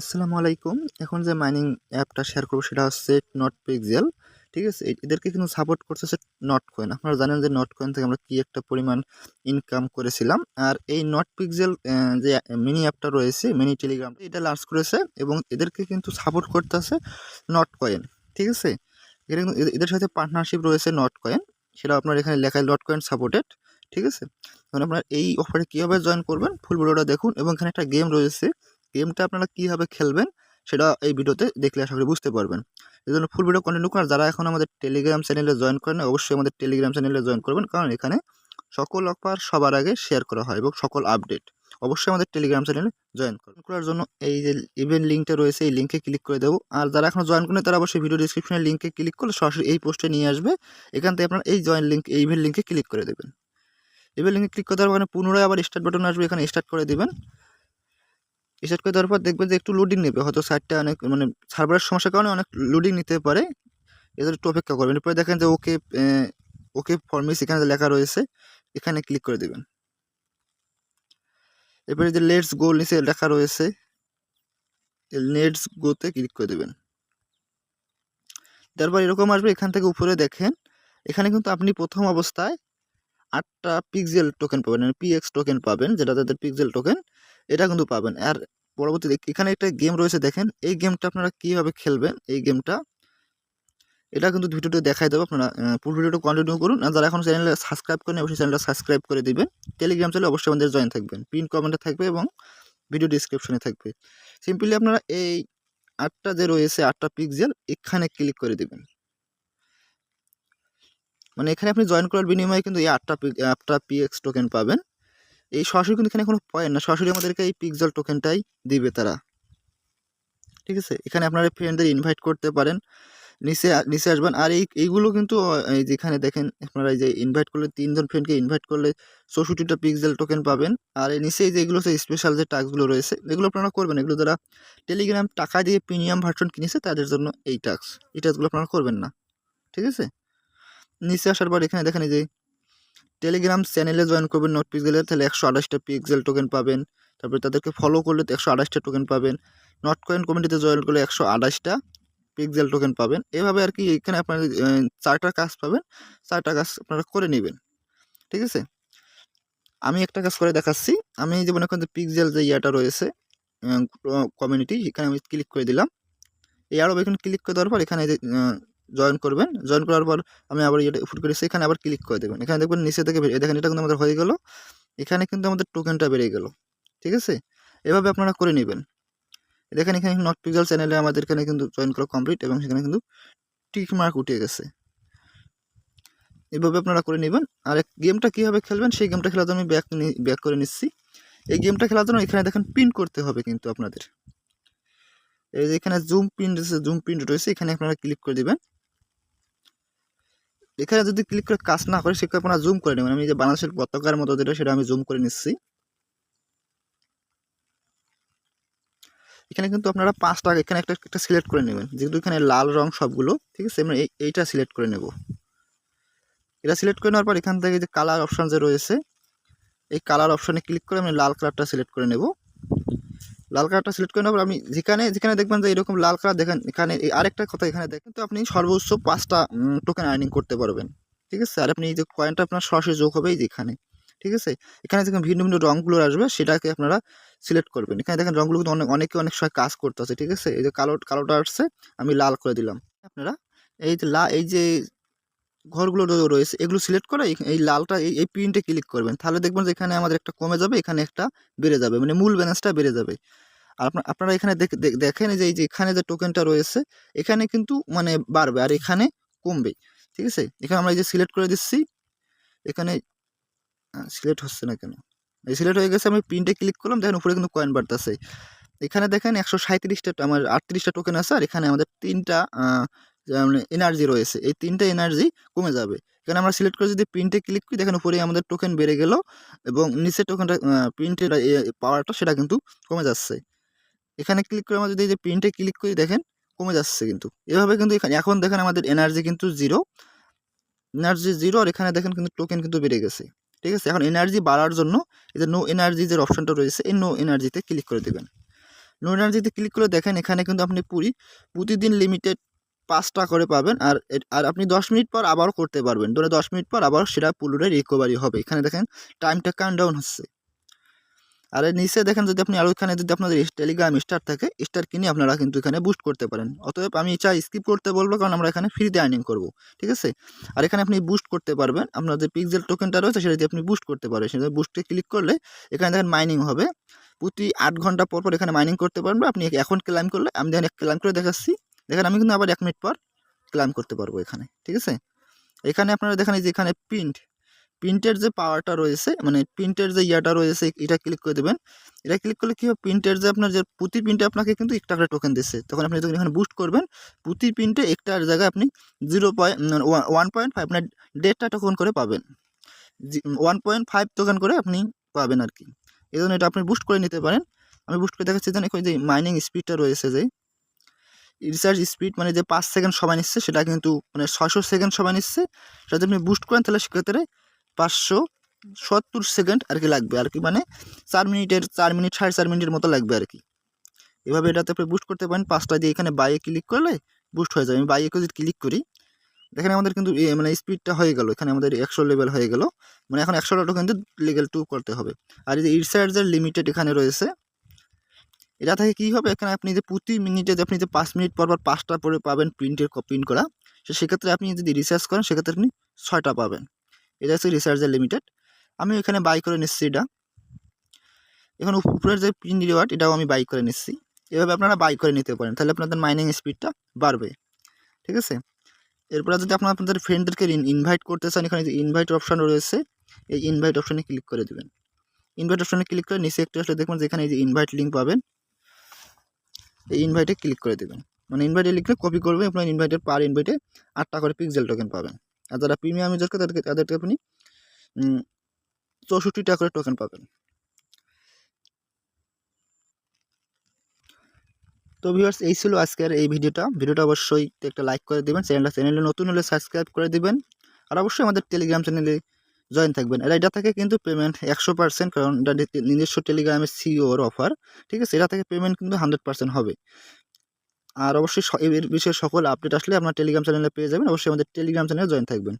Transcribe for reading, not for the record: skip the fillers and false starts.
আসসালামু আলাইকুম। এখন যে মাইনিং অ্যাপটা শেয়ার করব সেটা হচ্ছে নটপিক্সেল। ঠিক আছে? এদেরকে কিন্তু সাপোর্ট করতেছে নটকয়েন। আপনারা জানেন যে নটকয়েন থেকে আমরা কি একটা পরিমাণ ইনকাম করেছিলাম। আর এই নটপিক্সেল যে মিনি অ্যাপটা রয়েছে, মিনি টেলিগ্রাম এটা লঞ্চ করেছে এবং এদেরকে কিন্তু সাপোর্ট করতেছে নটকয়েন। ঠিক আছে? এটা কিন্তু এদের সাথে পার্টনারশিপ রয়েছে নটকয়েন। সেটা আপনার এখানে লেখা নটকয়েন সাপোর্টেড। ঠিক আছে? এখন আপনারা এই অফারে কীভাবে জয়েন করবেন ফুল ভিডিওটা দেখুন এবং এখানে একটা গেম রয়েছে। গেমটা আপনারা কীভাবে খেলবেন সেটা এই ভিডিওতে দেখলে আশা করি বুঝতে পারবেন। এই জন্য ফুল ভিডিও কন্টিনিউ করার যারা এখন আমাদের টেলিগ্রাম চ্যানেলে জয়েন করেন অবশ্যই আমাদের টেলিগ্রাম চ্যানেলে জয়েন করবেন, কারণ এখানে সকল অফার সবার আগে শেয়ার করা হয় এবং সকল আপডেট অবশ্যই আমাদের টেলিগ্রাম চ্যানেলে জয়েন করার জন্য এই যে ইভেন্ট লিঙ্কটা রয়েছে এই লিঙ্কে ক্লিক করে দেবো। আর যারা এখন জয়েন করেন তারা অবশ্যই ভিডিও ডিসক্রিপশনের লিঙ্কে ক্লিক করলে সরাসরি এই পোস্টে নিয়ে আসবে। এখান থেকে আপনারা এই জয়েন লিঙ্ক এই ইভেন্ট লিঙ্কে ক্লিক করে দেবেন। ইভেন্ট লিঙ্কে ক্লিক করে দেওয়ার পরে পুনরায় আবার স্টার্ট বাটন আসবে, এখানে স্টার্ট করে দেবেন। স্টার্ট করে দেওয়ার পর দেখবেন যে একটু লোডিং নেবে, হয়তো সাইটটা অনেক মানে সার্ভারের সমস্যার কারণে অনেক লোডিং নিতে পারে, এদের একটু অপেক্ষা করবেন। এরপরে দেখেন যে ওকে ওকে ফরমিস এখানে লেখা রয়েছে, এখানে ক্লিক করে দেবেন। এরপরে যে লেটস গো নিচে লেখা রয়েছে, লেটস গোতে ক্লিক করে দেবেন। তারপর এরকম আসবে, এখান থেকে উপরে দেখেন এখানে কিন্তু আপনি প্রথম অবস্থায় 8টা পিক্সেল টোকেন পাবেন, মানে পিএক্স টোকেন পাবেন, যেটা তাদের পিক্সেল টোকেন, এটা কিন্তু পাবেন। আর পরবর্তীতে এখানে একটা গেম রয়েছে দেখেন, এই গেমটা আপনারা কীভাবে খেলবেন এই গেমটা এটা কিন্তু ভিডিওতে দেখাই দেবো। আপনারা পুরো ভিডিওটা কন্টিনিউ করুন। আর যারা এখন চ্যানেলে সাবস্ক্রাইব করেন অবশ্যই চ্যানেলটা সাবস্ক্রাইব করে দিবেন। টেলিগ্রাম চ্যানেলে অবশ্যই আমাদের জয়েন থাকবেন, পিন কমেন্টে থাকবে এবং ভিডিও ডিসক্রিপশনে থাকবে। সিম্পলি আপনারা এই 8টা যে রয়েছে 8টা পিক্সেল এখানে ক্লিক করে দিবেন। মানে এখানে আপনি জয়েন করার বিনিময়ে কিন্তু এই 8টা পিএক্স টোকেন পাবেন। এই সরাসরি কিন্তু এখানে কোনো পয়েন্ট না, সরাসরি আমাদেরকে এই পিক্সেল টোকেনটাই দিবে তারা। ঠিক আছে? এখানে আপনারা ফ্রেন্ডদের ইনভাইট করতে পারেন, নিচে আসবেন। আর এইগুলো কিন্তু এই যেখানে দেখেন আপনারা এই যে ইনভাইট করলে 3 জন ফ্রেন্ডকে ইনভাইট করলে 64টা পিক্সেল টোকেন পাবেন। আর এই নিচে যে এগুলো হচ্ছে স্পেশাল যে টাস্কগুলো রয়েছে এগুলো আপনারা করবেন। এগুলো যারা টেলিগ্রাম টাকা দিয়ে প্রিমিয়াম ভার্সন কিনেছে তাদের জন্য এই টাস্কগুলো আপনারা করবেন না। ঠিক আছে? নিচে আসার পর এখানে দেখেন এই যে টেলিগ্রাম চ্যানেলে জয়েন করবেন নটপিক্সেলের, তাহলে 128টা পিক্সেল টোকেন পাবেন। তারপরে তাদেরকে ফলো করলে 128টা টোকেন পাবেন। নটকয়েন কমিউনিটিতে জয়েন করলে 128টা পিক্সেল টোকেন পাবেন। এভাবে আর কি এখানে আপনারা 4টা কাজ পাবেন, 4টা কাজ আপনারা করে নেবেন। ঠিক আছে? আমি একটা কাজ করে দেখাচ্ছি। আমি যে মনে করেন যে পিক্সেল যে ইয়াটা রয়েছে কমিউনিটি, এখানে আমি ক্লিক করে দিলাম। এই আরও এখানে ক্লিক করে দেওয়ার পর এখানে যে জয়েন করবেন, জয়েন করার পর আমি আবার এটা ফুট করেছি, এখানে আবার ক্লিক করে দেবেন। এখানে দেখবেন নিচে থেকে দেখেন এটা কিন্তু আমাদের হয়ে গেল, এখানে কিন্তু আমাদের টোকেনটা বেড়ে গেল। ঠিক আছে? এভাবে আপনারা করে নেবেন। দেখেন এখানে নটপিক্সেল চ্যানেলে আমাদের এখানে কিন্তু জয়েন করা কমপ্লিট এবং সেখানে কিন্তু টিক মার্ক উঠে গেছে। এভাবে আপনারা করে নেবেন। আর গেমটা কীভাবে খেলবেন সেই গেমটা খেলার জন্য আমি ব্যাক করে নিচ্ছি। এই গেমটা খেলার জন্য এখানে দেখেন পিন করতে হবে কিন্তু আপনাদের। এই যে এখানে জুম পিন রয়েছে, এখানে আপনারা ক্লিক করে দেবেন। এখানে যদি ক্লিক করে কাজ না করে সেক্ষেত্রে আপনারা জুম করে নেবেন। আমি যে বাংলাদেশের পতাকার মতো যেটা সেটা আমি জুম করে নিচ্ছি। এখানে কিন্তু আপনারা 5টা এখানে একটা সিলেক্ট করে নেবেন, যেহেতু এখানে লাল রং সবগুলো। ঠিক আছে? আমরা এইটা সিলেক্ট করে নেব। এটা সিলেক্ট করে নেওয়ার পর এখান থেকে যে কালার অপশান যে রয়েছে এই কালার অপশানে ক্লিক করে আমি লাল কালারটা সিলেক্ট করে নেব। লাল কালারটা সিলেক্ট করে নেওয়ার পর আমি যেখানে দেখবেন যে এরকম লাল কালার দেখেন, এখানে আরেকটা কথা এখানে দেখেন তো আপনি সর্বোচ্চ 5টা টোকেন আর্নিং করতে পারবেন। ঠিক আছে? আর আপনি এই যে কয়েনটা আপনার সরাসরি যোগ হবে এই যেখানে। ঠিক আছে? এখানে যেখানে ভিন্ন ভিন্ন রঙগুলো আসবে সেটাকে আপনারা সিলেক্ট করবেন। এখানে দেখেন রঙগুলো কিন্তু অনেকে অনেক সময় কাজ করতেছে। ঠিক আছে? এই যে কালোটা আসছে আমি লাল করে দিলাম। আপনারা এই যে ঘরগুলো রয়েছে এগুলো সিলেক্ট করে এই লালটা এই প্রিন্টে ক্লিক করবেন, তাহলে দেখবেন যে এখানে আমাদের একটা কমে যাবে, এখানে একটা বেড়ে যাবে, মানে মূল ব্যালেন্সটা বেড়ে যাবে। আর আপনারা এখানে দেখেন যে এই যে এখানে যে টোকেনটা রয়েছে এখানে কিন্তু মানে বাড়বে আর এখানে কমবে। ঠিক আছে? এখানে আমরা এই যে সিলেক্ট করে দিচ্ছি, এখানে সিলেক্ট হচ্ছে না কেন, এই সিলেক্ট হয়ে গেছে। আমি প্রিন্টে ক্লিক করলাম, দেখেন উপরে কিন্তু কয়েন বাড়তেছে। এখানে দেখেন 137টা আমার 38টা টোকেন আছে, আর এখানে আমাদের 3টা মানে এনার্জি রয়েছে, এই 3টা এনার্জি কমে যাবে। এখানে আমরা সিলেক্ট করে যদি প্রিন্টে ক্লিক করি দেখেন উপরে আমাদের টোকেন বেড়ে গেল এবং নিচের টোকেনটা প্রিন্টের পাওয়ারটা সেটা কিন্তু কমে যাচ্ছে। এখানে ক্লিক করে আমরা যদি এই যে প্রিন্টে ক্লিক করি দেখেন কমে যাচ্ছে কিন্তু। এভাবে কিন্তু এখন দেখেন আমাদের এনার্জি কিন্তু জিরো, আর এখানে দেখেন কিন্তু টোকেন কিন্তু বেড়ে গেছে। ঠিক আছে? এখন এনার্জি বাড়ার জন্য এই যে নো এনার্জি যে অপশনটা রয়েছে এই নো এনার্জিতে ক্লিক করে দেবেন। নো এনার্জিতে ক্লিক করে দেখেন এখানে কিন্তু আপনি প্রতিদিন লিমিটেড 5টা করে পাবেন। আর আপনি 10 মিনিট পর আবারও করতে পারবেন, ধরে 10 মিনিট পর আবার সেটা পুনরায় রিকভারি হবে। এখানে দেখেন টাইমটা কাউন্টডাউন হচ্ছে। আর এর নিচে দেখেন যদি আপনি আরও এখানে যদি আপনাদের টেলিগ্রাম স্টার থাকে, স্টার কিনে আপনারা কিন্তু এখানে বুস্ট করতে পারেন। অতএব আমি চাই স্কিপ করতে বলবো, কারণ আমরা এখানে ফ্রিতে আর্নিং করব, ঠিক আছে। আর এখানে আপনি বুস্ট করতে পারবেন, আপনার যে পিক্সেল টোকেনটা রয়েছে সেটা দিয়ে আপনি বুস্ট করতে পারবেন। সেটা বুস্টে ক্লিক করলে এখানে দেখেন মাইনিং হবে, প্রতি 8 ঘন্টা পর পর এখানে মাইনিং করতে পারবেন। আপনি এখন ক্লাইম করলে, আমি দেখেন ক্লাইম করে দেখাচ্ছি, দেখেন আমি কিন্তু আবার 1 মিনিট পর ক্লাইম করতে পারবো এখানে, ঠিক আছে। এখানে আপনারা দেখেন এই যে এখানে প্রিন্টের যে পাওয়ারটা রয়েছে, মানে প্রিন্টের যে ইয়াটা রয়েছে, এটা ক্লিক করে দেবেন। এটা ক্লিক করলে কী হবে, প্রিন্টের যে আপনার যে প্রতি প্রিন্টে আপনাকে কিন্তু একটা করে টোকেন দিচ্ছে। তখন আপনি যখন এখানে বুস্ট করবেন, প্রতি প্রিন্টে একটার জায়গায় আপনি 1.5 আপনার 1.5টা টোকেন করে পাবেন, 1.5 টোকেন করে আপনি পাবেন আর কি। এই জন্য এটা আপনি বুস্ট করে নিতে পারেন। আমি বুস্ট করে দেখাচ্ছি, জানেন যে মাইনিং স্পিডটা রয়েছে, যে রিসার্চ স্পিড মানে যে 5 সেকেন্ড সময় নিচ্ছে, সেটা কিন্তু মানে 600 সেকেন্ড সময় নিচ্ছে। সেটা যদি আপনি বুস্ট করেন তাহলে সেক্ষেত্রে 570 সেকেন্ড আর কি লাগবে আর কি, মানে 4 মিনিট 4.5 মিনিটের মতো লাগবে আর কি। এভাবে এটাতে আপনি বুস্ট করতে পারেন। 5টা দিয়ে এখানে বাইয়ে ক্লিক করলে বুস্ট হয়ে যাবে। আমি বাইয়ে যদি ক্লিক করি, দেখেন আমাদের কিন্তু মানে স্পিডটা হয়ে গেল, এখানে আমাদের 100 লেভেল হয়ে গেল, মানে এখন 100টা কিন্তু লেভেল 2 করতে হবে। আর এই যে রিসার্চের লিমিটেড এখানে রয়েছে, এটা থেকে কী হবে, এখানে আপনি যে প্রতি মিনিটে যে আপনি যে 5 মিনিট পর 5টা করে পাবেন প্রিন্ট করা, সেক্ষেত্রে আপনি যদি রিসার্চ করেন সেক্ষেত্রে আপনি 6টা পাবেন। এটা হচ্ছে রিসার্চের লিমিটেড। আমি এখানে বাই করে নিচ্ছি এটা। এখন উপরের যে প্রিন্ট রিওয়ার্ড, এটাও আমি বাই করে নিচ্ছি। এভাবে আপনারা বাই করে নিতে পারেন, তাহলে আপনাদের মাইনিং স্পিডটা বাড়বে, ঠিক আছে। এরপরে যদি আপনাদের ফ্রেন্ডদেরকে ইনভাইট করতে চান, এখানে যে ইনভাইট অপশান রয়েছে, এই ইনভাইট অপশানে ক্লিক করে দেবেন। ইনভাইট অপশানে ক্লিক করে নিচে একটু আসলে দেখবেন যে এখানে এই যে ইনভাইট লিঙ্ক পাবেন, এই ইনভাইটে ক্লিক করে দেবেন। মানে ইনভাইটে লিখলে কপি করবে, আপনার ইনভাইটের পার ইনভাইটে 8টা করে পিক্সেল টোকেন পাবেন। আর যারা প্রিমিয়াম ইউজারকে তাদেরকে আপনি 64টা করে টোকেন পাবেন। তো ভিউয়ার্স, এই ছিল আজকের এই ভিডিওটা অবশ্যই একটা লাইক করে দেবেন, চ্যানেলে নতুন হলে সাবস্ক্রাইব করে দিবেন, আর অবশ্যই আমাদের টেলিগ্রাম চ্যানেলে জয়েন থাকবেন। আর এটা থেকে কিন্তু পেমেন্ট 100%, কারণ এটা নিজস্ব টেলিগ্রামের সিওর অফার, ঠিক আছে। এটা থেকে পেমেন্ট কিন্তু 100% হবে। আর অবশ্যই এর বিষয়ে সকল আপডেট আসলে আপনার টেলিগ্রাম চ্যানেলে পেয়ে যাবেন, অবশ্যই আমাদের টেলিগ্রাম চ্যানেলে জয়েন থাকবেন।